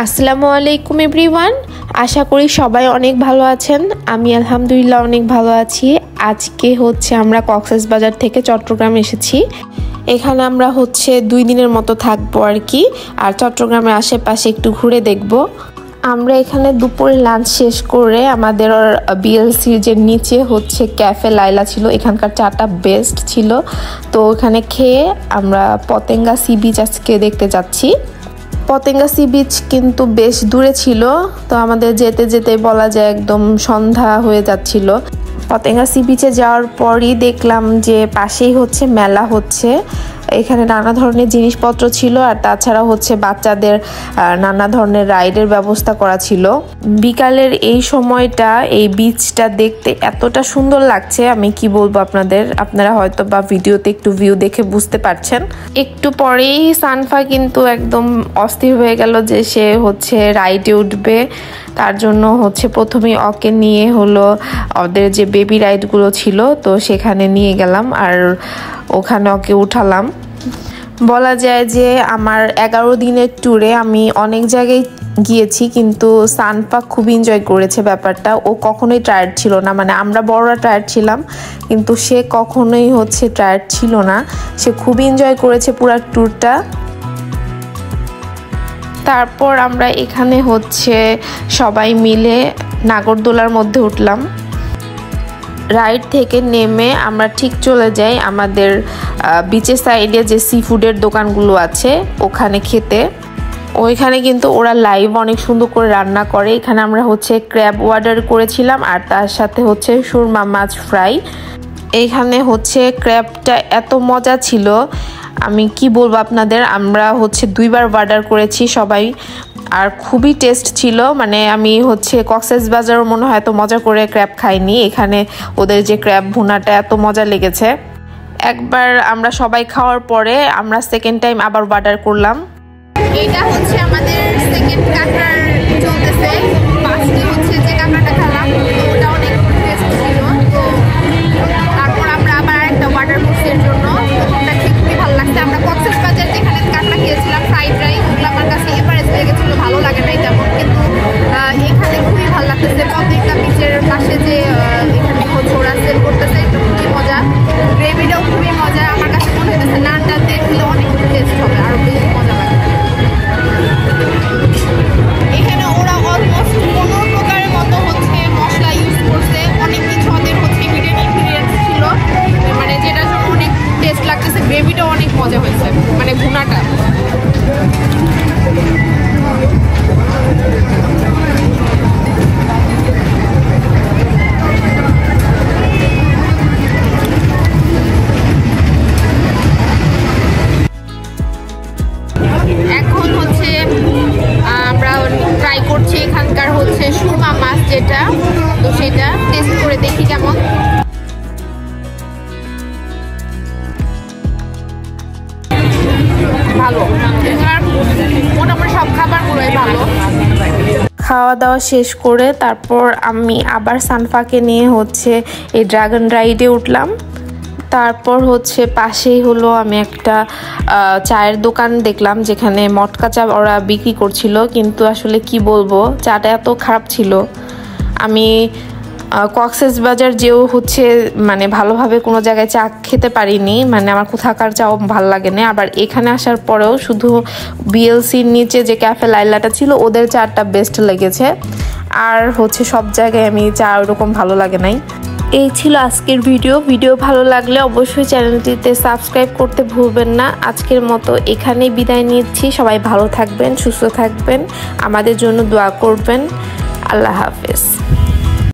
আসসালামু আলাইকুম এভরিওয়ান, আশা করি সবাই অনেক ভালো আছেন। আমি আলহামদুলিল্লাহ অনেক ভালো আছি। আজকে আমরা কক্সবাজার থেকে চট্টগ্রাম এসেছি। এখানে আমরা 2 দিনের মতো থাকবো আর কি, আর চট্টগ্রামের আশেপাশে একটু ঘুরে দেখব। আমরা এখানে দুপুরে লাঞ্চ শেষ করে আমাদের বিএলসির যে নিচে ক্যাফে লাইলা ছিল, এখানকার চাটা বেস্ট ছিল। তো ওখানে খেয়ে আমরা পতেঙ্গা সি বিচ আজকে দেখতে যাচ্ছি। পতেঙ্গা সি বিচ কিন্তু বেশ দূরে ছিল, তো আমাদের যেতে যেতে বলা যায় একদম সন্ধ্যা হয়ে যাচ্ছিল। পতেঙ্গা সি বিচে যাওয়ার পরই দেখলাম যে পাশেই মেলা হচ্ছে। এখানে নানা ধরনের জিনিসপত্র ছিল, আর তাছাড়া বাচ্চাদের নানা ধরনের রাইডের ব্যবস্থা করা ছিল। বিকালের এই সময়টা এই বিচটা দেখতে এতটা সুন্দর লাগছে, আমি কি বলবো আপনারা হয়তো বা ভিডিওতে একটু ভিউ দেখে বুঝতে পারছেন। একটু পরেই সানফা কিন্তু একদম অস্থির হয়ে গেল যে সে রাইডে উঠবে। তার জন্য প্রথমেই ওকে নিয়ে ওদের যে বেবি রাইডগুলো ছিল, তো সেখানে নিয়ে গেলাম আর ওখানে ওকে উঠালাম। বলা যায় যে আমার 11 দিনের ট্যুরে আমি অনেক জায়গায় গিয়েছি, কিন্তু সানফা খুব এনজয় করেছে ব্যাপারটা। ও কখনোই টায়ার্ড ছিল না, মানে আমরা বড়রা টায়ার্ড ছিলাম, কিন্তু সে কখনোই টায়ার্ড ছিল না। সে খুব এনজয় করেছে পুরো ট্যুরটা। তারপর আমরা এখানে সবাই মিলে নাগরদোলার মধ্যে উঠলাম। রাইড থেকে নেমে আমরা ঠিক চলে যাই আমাদের বিচের সাইডে যে সি ফুডের দোকানগুলো আছে ওখানে খেতে। ওইখানে কিন্তু ওরা লাইভ অনেক সুন্দর করে রান্না করে। এখানে আমরা ক্র্যাব অর্ডার করেছিলাম, আর তার সাথে সুরমা মাছ ফ্রাই। এইখানে ক্র্যাবটা এত মজা ছিল, আমি কি বলবো আপনাদের। আমরা 2বার অর্ডার করেছি সবাই, আর খুবই টেস্ট ছিল। মানে আমি কক্সবাজারও মনে হয় এত মজা করে ক্র্যাব খাইনি। এখানে ওদের যে ক্র্যাব ভুনাটা এত মজা লেগেছে। একবার আমরা সবাই খাওয়ার পরে আমরা সেকেন্ড টাইম আবার অর্ডার করলাম। এটা আমাদের সেকেন্ড কাঁকড়ার চলতেছে। ফার্স্টে যে কাঁকড়াটা খেলাম ওটা অনেক টেস্ট ছিল, তো তারপর আমরা আবার একটা অর্ডার করছি এর জন্য। ওটা খেতে খুবই ভালো লাগছে। আমরা কক্সবাজার যেখানে কাঁকড়া খেয়েছিলাম ফ্রাইড রাইস, ওগুলো আমার কাছে এভারেজ লেগেছিল, ভালো লাগে নাই তেমন, কিন্তু এখানে খুবই ভালো লাগতেছে। পতেঙ্গা বিচের পাশে যে এখানে ওরা সেল করতেছে, এটা খুবই মজা। গ্রেভিটাও খুবই মজা। আমার কাছে মনে হতেছে নানটা দেখলে অনেক টেস্ট হবে, আরও বেশি মজা লাগে। এখানে ওরা অলমোস্ট 15 প্রকারের মতো মশলা ইউজ করছে। অনেক কিছু ওদের হিডেন ইনগ্রিডিয়েন্টস ছিল, মানে যেটার জন্য অনেক টেস্ট লাগতেছে। গ্রেভিটাও অনেক মজা হয়েছে, মানে ভুনাটা। এখন আমরা ট্রাই করছি এখানকার সুরমা মাছ যেটা, তো সেটা টেস্ট করে দেখি কেমন। ভালো, মোটামুটি সব খাবারগুলোই ভালো। খাওয়া দাওয়া শেষ করে তারপর আমি আবার সানফাকে নিয়ে এই ড্রাগন রাইডে উঠলাম। তারপর পাশেই আমি একটা চায়ের দোকান দেখলাম, যেখানে মটকা চা ওরা বিক্রি করছিল, কিন্তু আসলে কি বলবো, চাটা এত খারাপ ছিল। আমি কক্সবাজার যেও মানে ভালোভাবে কোনো জায়গায় চা খেতে পারিনি, মানে আমার কোথাকার চাও ভালো লাগে না। আবার এখানে আসার পরেও শুধু বিএলসির নিচে যে ক্যাফে লাইলাটা ছিল ওদের চাটা বেস্ট লেগেছে, আর সব জায়গায় আমি চা ওরকম ভালো লাগে নাই। এই ছিল আজকের ভিডিও ভালো লাগলে অবশ্যই চ্যানেলটিতে সাবস্ক্রাইব করতে ভুলবেন না। আজকের মতো এখানেই বিদায় নিচ্ছি। সবাই ভালো থাকবেন, সুস্থ থাকবেন, আমাদের জন্য দোয়া করবেন। আল্লাহ হাফেজ।